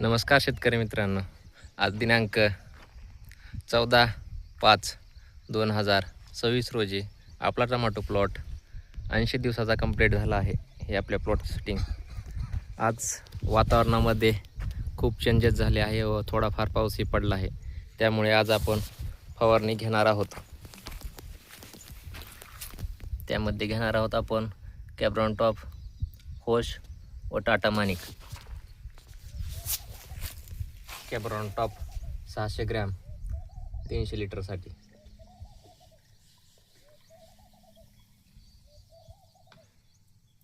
नमस्कार शेतकरी मित्रांनो, आज दिनांक 14/5/2026 रोजी आपला टमाटो प्लॉट 80 दिवसाचा कंप्लीट झाला आहे. हे आपल्या प्लॉट सेटिंग. आज वातावरणामध्ये खूप चेंजेस झाले आहे व थोडाफार पाऊसही पडला आहे. त्यामुळे आज आपण फवारणी घेणार आहोत. त्यामध्ये घेणार आहोत आपण कॅब्रॉन टॉप, होश व टाटा मानिक. कॅब्रॉन टॉप 600 ग्रॅम 300 लिटरसाठी.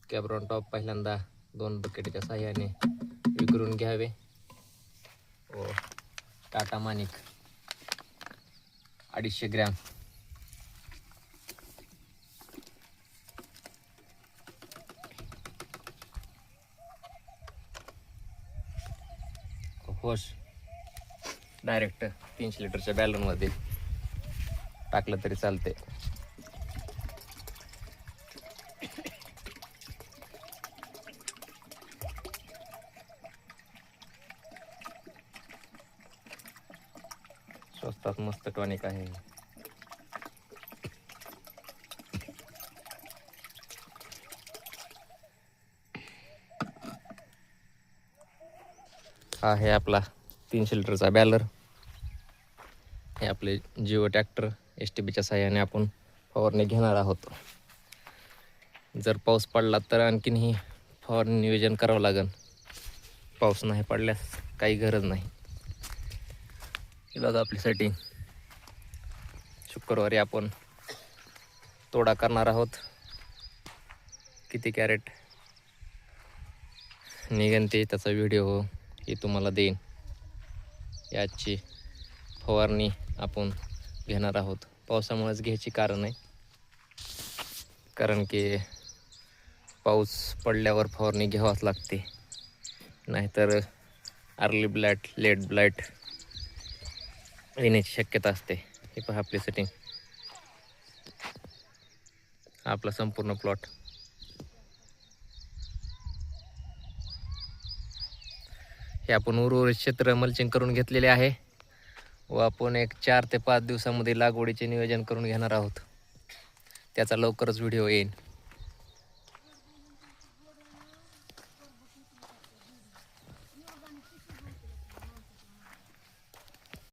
कॅब्रॉन टॉप पहिल्यांदा 2 बकेटच्या साहाय्याने विखरून घ्यावे व टाटा मानिक 250 ग्रॅम होश डायरेक्ट 300 लिटरच्या बॅलनमध्ये टाकलं तरी चालते. स्वस्तात मस्त टॉनिक आहे. हा आहे आपला 300 लिटरचा बॅलर. हे आपले जिओ ट्रॅक्टर STBच्या साहाय्याने आपण फवारणी घेणार आहोत. जर पाऊस पडला तर आणखीनही फवारणी नियोजन करावं लागेल. पाऊस नाही पडल्यास काही गरज नाही. हे बघा आपली सेटिंग. शुक्रवारी आपण तोडा करणार आहोत. किती कॅरेट निघेन ते त्याचा व्हिडिओ हे तुम्हाला देईन. याची फवारणी आपण घेणार आहोत. पावसामुळेच घ्यायची कारण आहे, कारण की पाऊस पडल्यावर फवारणी घ्यावाच लागते. नाहीतर अर्ली ब्लाइट, लेट ब्लाइट येण्याची शक्यता असते. हे पहा आपली सेटिंग. आपला संपूर्ण प्लॉट. हे आपण उर्वरित क्षेत्र मल्चिंग करून घेतलेले आहे व आपण एक 4 ते 5 दिवसामध्ये लागवडीचे नियोजन करून घेणार आहोत. त्याचा लवकरच व्हिडिओ येईल.